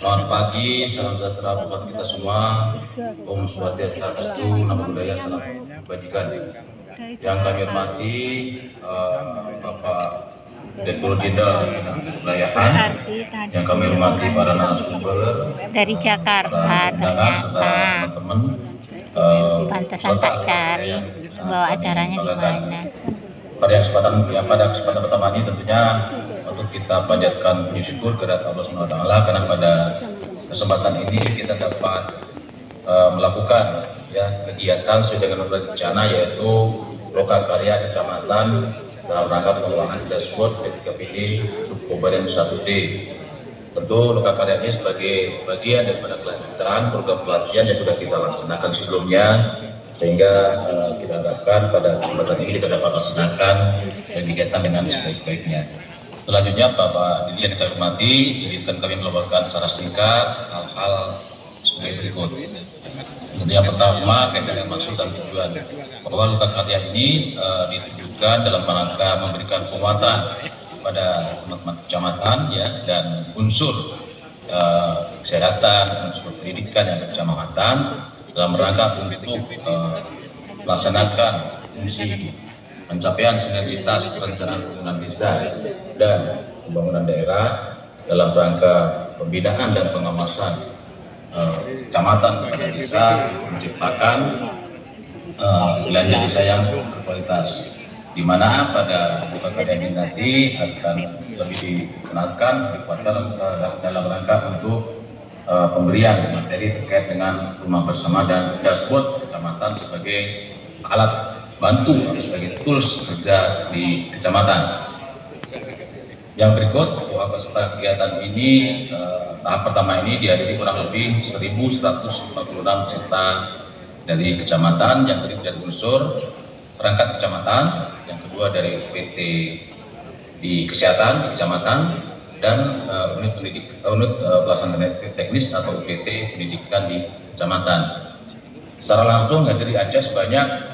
Selamat pagi, salam sejahtera buat kita semua. Om Swastiastu, Namo Buddhaya, salam kebajikan. Yang kami hormati Bapak Direktur Jenderal Bidang Kebudayaan, yang kami hormati para narasumber dari Jakarta ternyata. teman-teman. Pantesan tak cari bawa acaranya di mana. Pada kesempatan pertama ini tentunya untuk kita panjatkan puji syukur kepada Allah Subhanahu wa taala karena pada kesempatan ini kita dapat melakukan kegiatan sesuai dengan rencana, yaitu lokakarya kecamatan dalam rangka pengelolaan dashboard P3PD Kabupaten 1D. Tentu lokakarya ini sebagai bagian daripada kelanjutan program pelatihan yang sudah kita laksanakan sebelumnya, sehingga kita harapkan pada kesempatan ini kita dapat laksanakan kegiatan dengan sebaik-baiknya. Selanjutnya, Bapak Didi yang kami hormati, izinkan kami melaporkan secara singkat hal-hal sebagai berikut. Yang pertama, kaitan dengan maksud dan tujuan, bahwa lokakarya ini ditujukan dalam rangka memberikan penguatan pada teman-teman kecamatan dan unsur kesehatan, unsur pendidikan yang kecamatan dalam rangka untuk melaksanakan fungsi pencapaian sinergitas perencanaan pembangunan desa dan pembangunan daerah dalam rangka pembinaan dan pengawasan kecamatan pada desa, menciptakan wilayah desa yang berkualitas, di mana pada lokakarya ini nanti akan lebih dikenalkan dikuatkan dalam rangka untuk pemberian materi terkait dengan rumah bersama dan dashboard kecamatan sebagai alat bantu atau sebagai tools kerja di kecamatan. Yang berikut, bahwa peserta kegiatan ini tahap pertama ini dihadiri kurang lebih 1.146 peserta dari kecamatan, yang terdiri dari unsur perangkat kecamatan, yang kedua dari PT di kesehatan di kecamatan, dan unit pelaksanaan teknis atau UPT pendidikan di kecamatan. Secara langsung hadiri Aceh sebanyak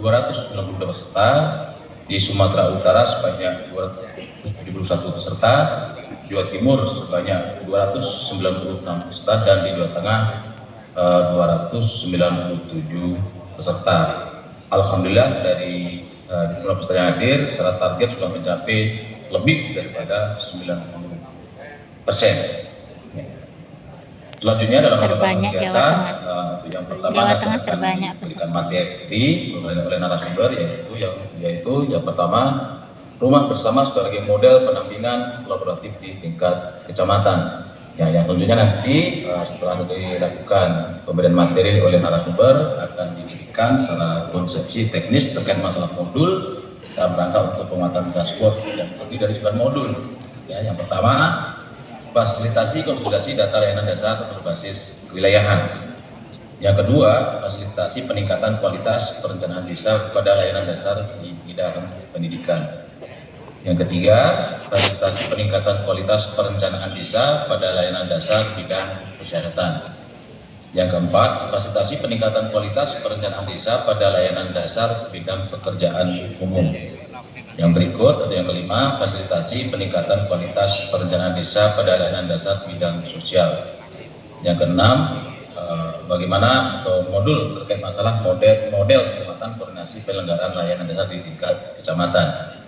292 peserta, di Sumatera Utara sebanyak 271 peserta, Jawa Timur sebanyak 296 peserta, dan di Jawa Tengah 297 peserta. Alhamdulillah dari jumlah peserta yang hadir secara target sudah mencapai lebih daripada 90%. Selanjutnya dalam terbanyak Jawa Tengah. Yang pertama Jawa Tengah terbanyak memberikan materi oleh narasumber, yaitu yang pertama, rumah bersama sebagai model pendampingan kolaboratif di tingkat kecamatan. Yang tentunya nanti setelah dilakukan pemberian materi oleh narasumber akan diberikan secara konsepsi teknis terkait masalah modul dalam rangka untuk penguatan dashboard yang terdiri dari 9 modul. Yang pertama, fasilitasi konsolidasi data layanan dasar berbasis kewilayahan. Yang kedua, fasilitasi peningkatan kualitas perencanaan desa pada layanan dasar di bidang pendidikan. Yang ketiga, fasilitasi peningkatan kualitas perencanaan desa pada layanan dasar bidang kesehatan. Yang keempat, fasilitasi peningkatan kualitas perencanaan desa pada layanan dasar bidang pekerjaan umum. Yang berikut atau yang kelima, fasilitasi peningkatan kualitas perencanaan desa pada layanan dasar bidang sosial. Yang keenam, bagaimana atau modul terkait masalah model penguatan koordinasi penyelenggaraan layanan desa di tingkat kecamatan.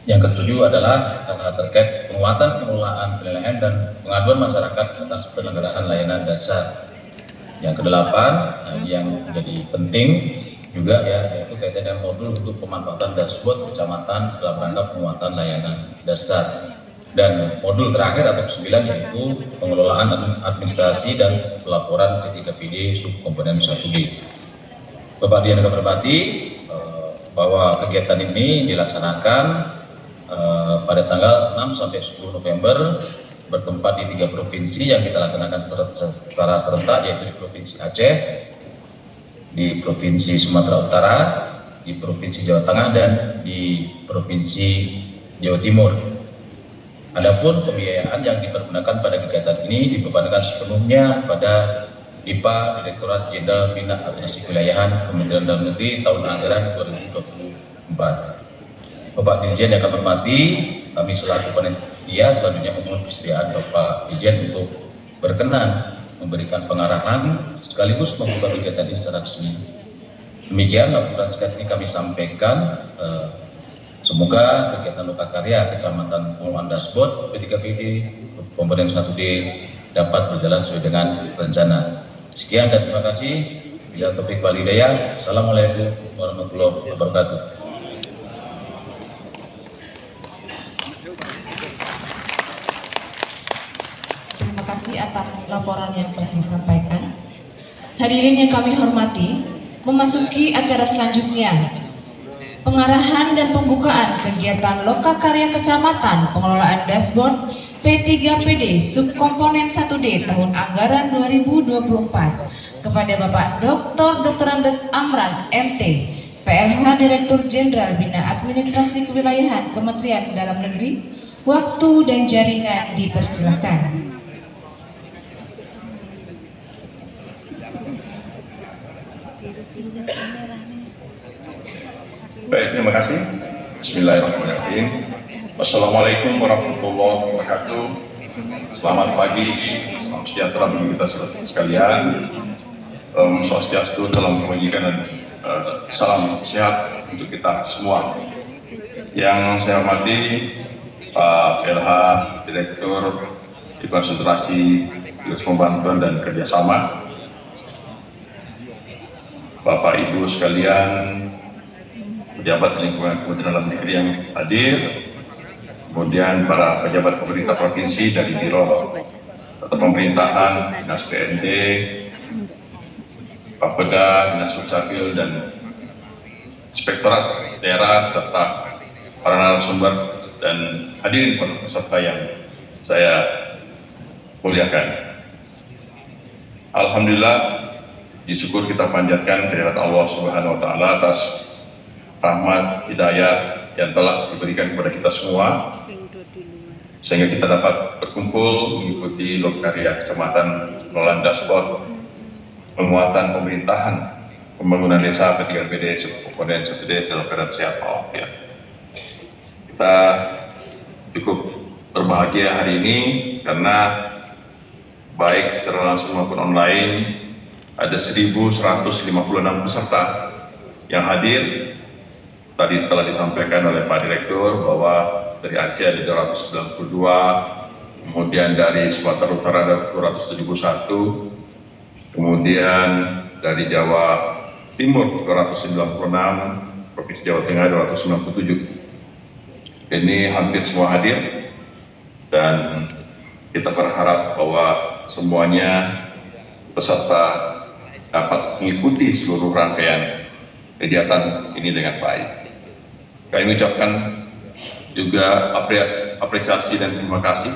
Yang ketujuh adalah terkait penguatan pengelolaan penilaian dan pengaduan masyarakat atas penyelenggaraan layanan dasar. Yang kedelapan, yang menjadi penting juga yaitu kaitan dengan modul untuk pemanfaatan dashboard kecamatan dalam rangka penguatan layanan dasar. Dan modul terakhir atau ke-9 yaitu pengelolaan administrasi dan pelaporan P3PD subkomponen 1D. Bapak Dian kami hormati, bahwa kegiatan ini dilaksanakan pada tanggal 6 sampai 10 November bertempat di 3 provinsi yang kita laksanakan secara serentak, yaitu di Provinsi Aceh, di Provinsi Sumatera Utara, di Provinsi Jawa Tengah, dan di Provinsi Jawa Timur. Adapun pembiayaan yang dipergunakan pada kegiatan ini dibebankan sepenuhnya pada DIPA Direktorat Jenderal Bina Administrasi Kewilayahan Kementerian Dalam Negeri tahun anggaran 2024. Bapak Dirjen yang kami hormati, kami selaku panitia selanjutnya memohon kesediaan Bapak Dirjen untuk berkenan memberikan pengarahan sekaligus membuka kegiatan ini secara resmi. Demikian laporan singkat ini kami sampaikan. Semoga kegiatan Lokakarya Kecamatan Pengelolaan Dashboard P3PD komponen 1D dapat berjalan sesuai dengan rencana. Sekian dan terima kasih. Bila Taufik Walhidayah. Assalamualaikum warahmatullahi wabarakatuh. Terima kasih atas laporan yang telah disampaikan. Hadirin yang kami hormati, memasuki acara selanjutnya, pengarahan dan pembukaan kegiatan Lokakarya Kecamatan Pengelolaan Dashboard P3PD Subkomponen 1D tahun anggaran 2024 kepada Bapak Dr. Andes Amran MT, PLH Direktur Jenderal Bina Administrasi Kewilayahan Kementerian Dalam Negeri. Waktu dan jaringan dipersilakan. Baik, terima kasih. Bismillahirrahmanirrahim. Wassalamualaikum warahmatullahi wabarakatuh. Selamat pagi, salam sejahtera bagi kita sekalian. Swastiastu, dalam kebajikan dan salam sehat untuk kita semua. Yang saya hormati Pak PLH Direktur di Konsentrasi Tugas Pembantuan dan Kerjasama, Bapak Ibu sekalian, pejabat lingkungan Kementerian Dalam Negeri yang hadir, kemudian para pejabat pemerintah provinsi dari Biro atau Pemerintahan, Dinas PND, Bapeda, Dinas Dukcapil, dan Inspektorat Daerah, serta para narasumber dan hadirin peserta yang saya muliakan. Alhamdulillah, syukur kita panjatkan kehadirat Allah Subhanahu wa Ta'ala atas rahmat hidayah yang telah diberikan kepada kita semua, sehingga kita dapat berkumpul mengikuti Lokakarya Kecamatan Pengelolaan Dashboard penguatan pemerintahan pembangunan desa P3PD Subkomponen 1D dalam keadaan sehat walafiat. Kita cukup berbahagia hari ini karena baik secara langsung maupun online ada 1.156 peserta yang hadir. Tadi telah disampaikan oleh Pak Direktur bahwa dari Aceh ada 292, kemudian dari Sumatera Utara ada 271, kemudian dari Jawa Timur 296, Provinsi Jawa Tengah 297. Ini hampir semua hadir dan kita berharap bahwa semuanya peserta dapat mengikuti seluruh rangkaian kegiatan ini dengan baik. Kami ucapkan juga apresiasi dan terima kasih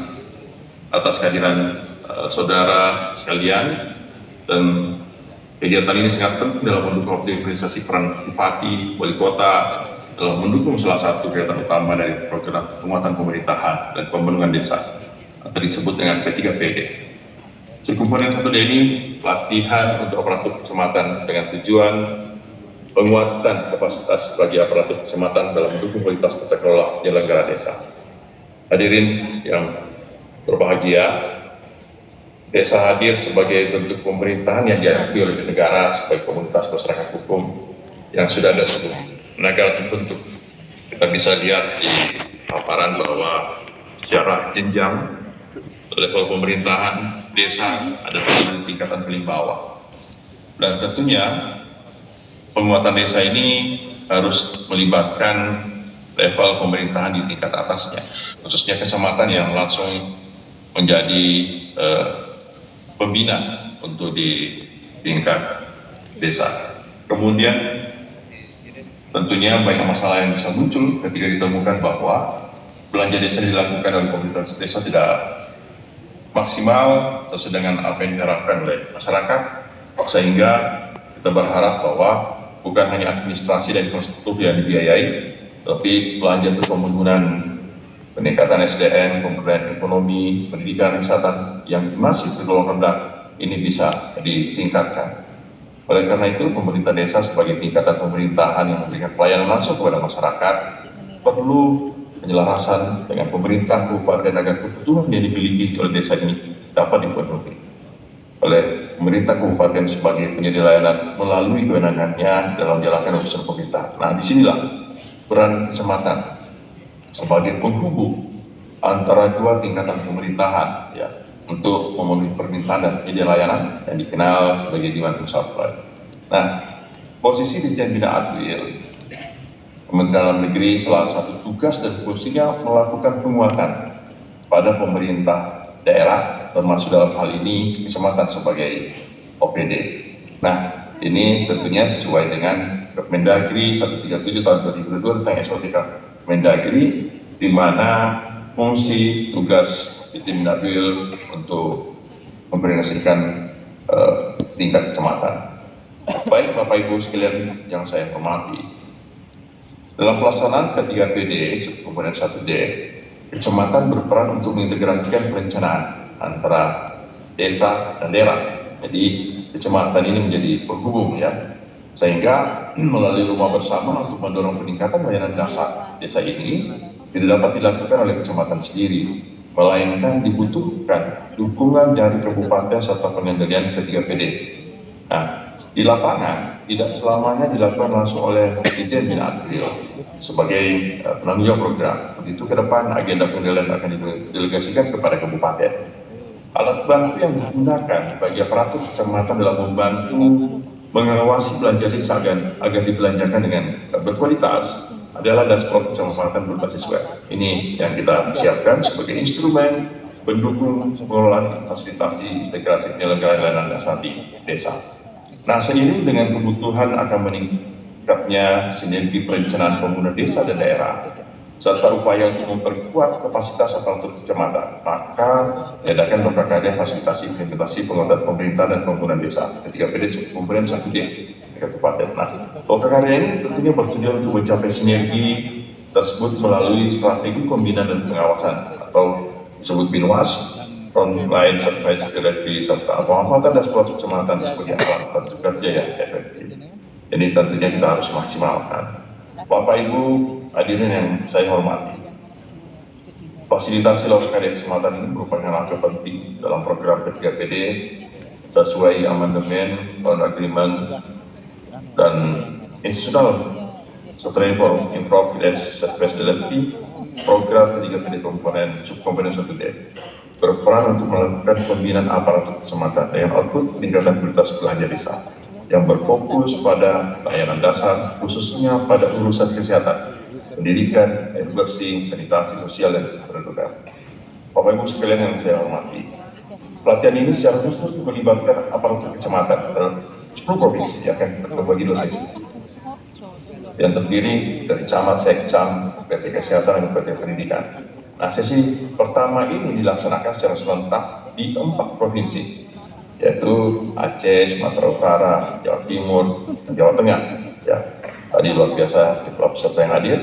atas kehadiran saudara sekalian, dan kegiatan ini sangat penting dalam mendukung optimalisasi peran bupati, wali kota dalam mendukung salah satu kegiatan utama dari program penguatan pemerintahan dan pembangunan desa atau disebut dengan P3PD. Subkomponen 1D ini latihan untuk aparatur kecamatan dengan tujuan penguatan kapasitas bagi aparatur kecamatan dalam mendukung kualitas tata kelola penyelenggara desa. Hadirin yang berbahagia, desa hadir sebagai bentuk pemerintahan yang diakui oleh negara sebagai komunitas masyarakat hukum yang sudah ada sebelum negara terbentuk. Kita bisa lihat di paparan bahwa secara jenjang level pemerintahan desa ada pada tingkatan paling bawah, dan tentunya penguatan desa ini harus melibatkan level pemerintahan di tingkat atasnya, khususnya kecamatan yang langsung menjadi pembina untuk di tingkat desa. Kemudian tentunya banyak masalah yang bisa muncul ketika ditemukan bahwa belanja desa dilakukan oleh pemerintah desa tidak maksimal sesuai dengan apa yang diharapkan oleh masyarakat, sehingga kita berharap bahwa bukan hanya administrasi dan infrastruktur yang dibiayai, tapi belanja untuk pembangunan peningkatan SDM, pemberdayaan ekonomi, pendidikan, kesehatan yang masih tergolong rendah ini bisa ditingkatkan. Oleh karena itu, pemerintah desa sebagai tingkatan pemerintahan yang memberikan pelayanan langsung kepada masyarakat perlu penyelarasan dengan pemerintah kabupaten agar kebutuhan yang dimiliki oleh desa ini dapat dipenuhi oleh pemerintah kabupaten sebagai penyedia layanan melalui kewenangannya dalam menjalankan urusan pemerintah. Nah, disinilah peran kecamatan sebagai penghubung antara dua tingkatan pemerintahan, ya, untuk memenuhi permintaan dan penyedia layanan yang dikenal sebagai demand supply. Nah, posisi Dirjen Bina Adwil Kementerian Dalam Negeri salah satu tugas dan fungsinya melakukan penguatan pada pemerintah daerah, termasuk dalam hal ini kecamatan sebagai OPD. Nah, ini tentunya sesuai dengan Kemendagri 137 tahun 2022 tentang SOTK Kemendagri, di mana fungsi tugas Dirjen Bina Adwil untuk memkoordinasikan tingkat kecamatan. Baik Bapak Ibu sekalian yang saya hormati, dalam pelaksanaan P3PD komponen 1D, kecamatan berperan untuk mengintegrasikan perencanaan antara desa dan daerah. Jadi kecamatan ini menjadi penghubung, ya, sehingga melalui rumah bersama untuk mendorong peningkatan layanan dasar desa ini tidak dapat dilakukan oleh kecamatan sendiri, melainkan dibutuhkan dukungan dari kabupaten serta pengendalian P3PD. Nah, di lapangan tidak selamanya dilakukan langsung oleh Dirjen Bina Adwil sebagai penanggung jawab program. Begitu ke depan agenda pengendalian akan didelegasikan kepada kabupaten. Alat bantu yang digunakan bagi aparatur kecamatan dalam membantu mengawasi belanja desa agar dibelanjakan dengan berkualitas adalah dashboard kecamatan berbasis web. Ini yang kita siapkan sebagai instrumen pendukung pengelolaan fasilitasi integrasi penyelenggaraan layanan dasar di desa. Nah, seiring dengan kebutuhan akan meningkatnya sinergi perencanaan pembangunan desa dan daerah, serta upaya untuk memperkuat kapasitas aparatur kecamatan, maka diadakan berbagai fasilitasi implementasi penguatan pemerintah dan pembangunan desa P3PD komponen 1D kabupaten. Nah, karya ini tentunya bertujuan untuk mencapai sinergi tersebut melalui strategi pembinaan dan pengawasan atau disebut BINWAS, online service delivery serta pengamatan dashboard kecamatan sebagai alat bantu kerja yang efektif. Jadi tentunya kita harus maksimalkan. Bapak Ibu hadirin yang saya hormati, fasilitasi lolos karya kecamatan ini merupakan langkah penting dalam program P3PD sesuai amandemen agreement dan institutional strategy for improved service delivery program P3PD subkomponen 1D berperan untuk melakukan pembinaan aparatur kecamatan dengan output peningkatan kualitas belanja desa yang berfokus pada layanan dasar, khususnya pada urusan kesehatan, pendidikan, air bersih, sanitasi sosial, dan pendidikan. Bapak Ibu sekalian yang saya hormati, pelatihan ini secara khusus melibatkan aparatur kecamatan dalam 10 provinsi yang akan terbagi 2 sesi yang terdiri dari camat, sekcam, PT Kesehatan, dan PT Pendidikan. Nah, sesi pertama ini dilaksanakan secara serentak di 4 provinsi, yaitu Aceh, Sumatera Utara, Jawa Timur, dan Jawa Tengah. Ya, tadi luar biasa jumlah peserta yang hadir.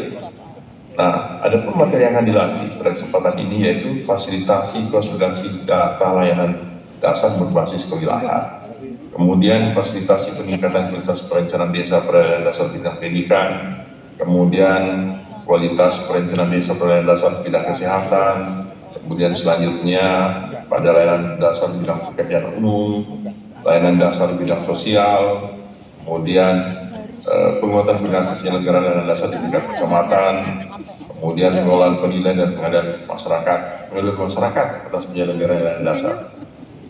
Nah, ada pun materi yang akan dilatih pada kesempatan ini yaitu fasilitasi konsolidasi data layanan dasar berbasis kewilayahan. Kemudian fasilitasi peningkatan kualitas perencanaan desa pada dasar bidang pendidikan. Kemudian kualitas perencanaan desa pada dasar bidang kesehatan. Kemudian selanjutnya pada layanan dasar bidang pekerjaan umum, layanan dasar bidang sosial, kemudian penguatan bidang penyelenggaraan layanan dasar di tingkat kecamatan, kemudian pengelolaan penilaian dan pengadaan masyarakat atas penyelenggaraan layanan dasar,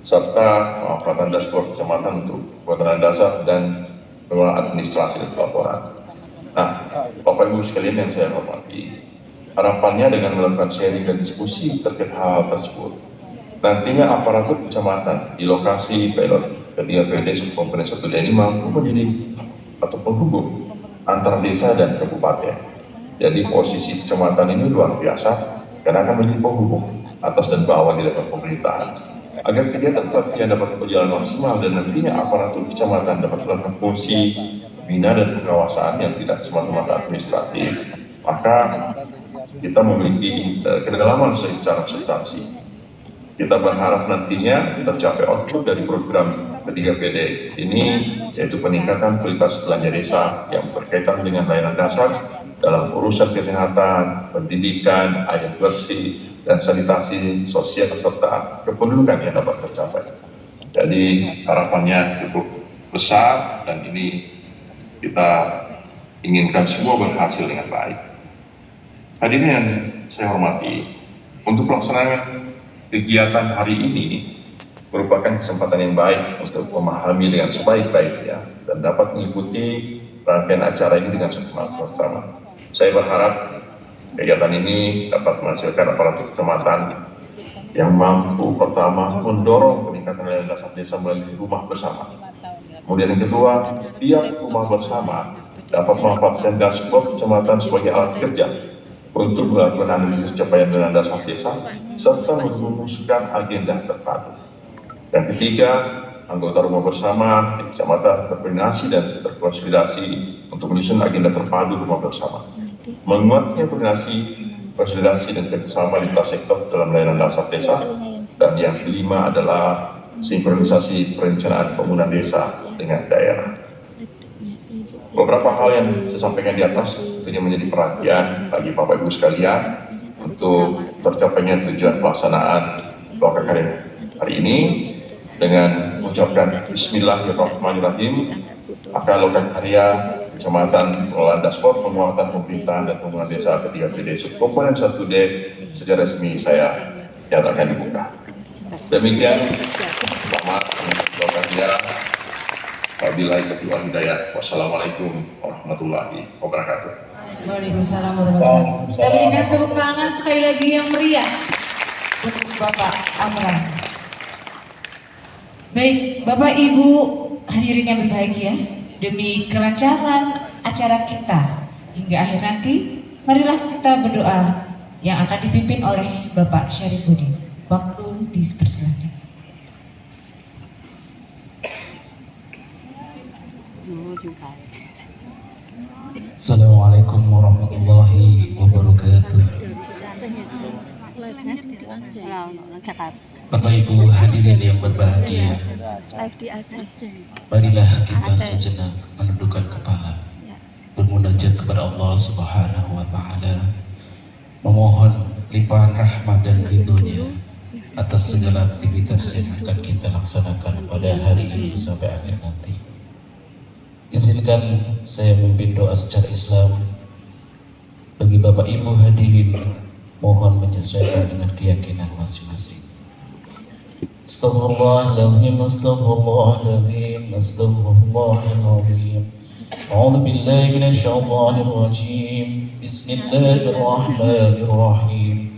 serta pemanfaatan dashboard kecamatan untuk penguatan dasar dan pengelolaan administrasi dan pelaporan. Nah, Bapak Ibu sekalian yang saya hormati, harapannya dengan melakukan sharing dan diskusi terkait hal tersebut, nantinya aparatur kecamatan di lokasi pilot P3PD subkomponen 1D ini mampu menjadi atau penghubung antara desa dan kabupaten. Jadi posisi kecamatan ini luar biasa karena akan menjadi penghubung atas dan bawah di level pemerintahan. Agar kegiatan pelatihan dapat berjalan maksimal dan nantinya aparatur kecamatan dapat melakukan fungsi bina dan pengawasan yang tidak semata-mata administratif, maka kita memiliki kedalaman secara substansi. Kita berharap nantinya tercapai output dari program P3PD ini, yaitu peningkatan kualitas belanja desa yang berkaitan dengan layanan dasar dalam urusan kesehatan, pendidikan, air bersih, dan sanitasi sosial serta kependudukan yang dapat tercapai. Jadi harapannya cukup besar dan ini kita inginkan semua berhasil dengan baik. Hadirin yang saya hormati, untuk pelaksanaan kegiatan hari ini merupakan kesempatan yang baik untuk memahami dengan sebaik-baiknya dan dapat mengikuti rangkaian acara ini dengan seksama. Saya berharap kegiatan ini dapat menghasilkan aparatur kecamatan yang mampu pertama mendorong peningkatan layanan dasar desa melalui rumah bersama. Kemudian yang kedua, tiap rumah bersama dapat memanfaatkan dashboard kecamatan sebagai alat kerja untuk melakukan analisis capaian dana dasar desa serta merumuskan agenda terpadu. Yang ketiga, anggota rumah bersama di kecamatan terkoordinasi dan terkonsolidasi untuk menyusun agenda terpadu rumah bersama. Menguatnya koordinasi, konsolidasi dan kerjasama lintas sektor dalam layanan dasar desa. Dan yang kelima adalah sinkronisasi perencanaan pembangunan desa dengan daerah. Beberapa hal yang saya sampaikan di atas tentunya menjadi perhatian bagi Bapak Ibu sekalian untuk tercapainya tujuan pelaksanaan lokakarya hari ini dengan mengucapkan Bismillahirrahmanirrahim. Maka lokakarya Kecamatan Pengelolaan Dashboard Penguatan Pemerintahan dan Pembangunan Desa ketiga PD Subkomponen 1D secara resmi saya nyatakan dibuka. Demikian, selamat lokakarya. Wabillahi taufiq wal hidayah. Wassalamualaikum warahmatullahi wabarakatuh. Waalaikumsalam warahmatullahi wabarakatuh. Kita berikan tepuk tangan sekali lagi yang meriah untuk Bapak Amran. Baik, Bapak Ibu hadirin yang berbahagia, demi kelancaran acara kita hingga akhir nanti, marilah kita berdoa yang akan dipimpin oleh Bapak Syarifuddin. Waktu dipersilakan. Assalamualaikum warahmatullahi wabarakatuh. Bapak Ibu hadirin yang berbahagia, marilah kita sejenak menundukkan kepala, bermunajat kepada Allah Subhanahu wa Ta'ala, memohon limpahan rahmat dan ridhonya atas segala aktivitas yang akan kita laksanakan pada hari ini sampai akhir nanti. Izinkan saya memimpin doa secara Islam. Bagi Bapak Ibu hadirin, mohon menyesuaikan dengan keyakinan masing-masing. Astaghfirullahaladzim, astaghfirullahaladzim, astaghfirullahaladzim. A'udzu billahi minasyaitonir rajim. Bismillahirrahmanirrahim.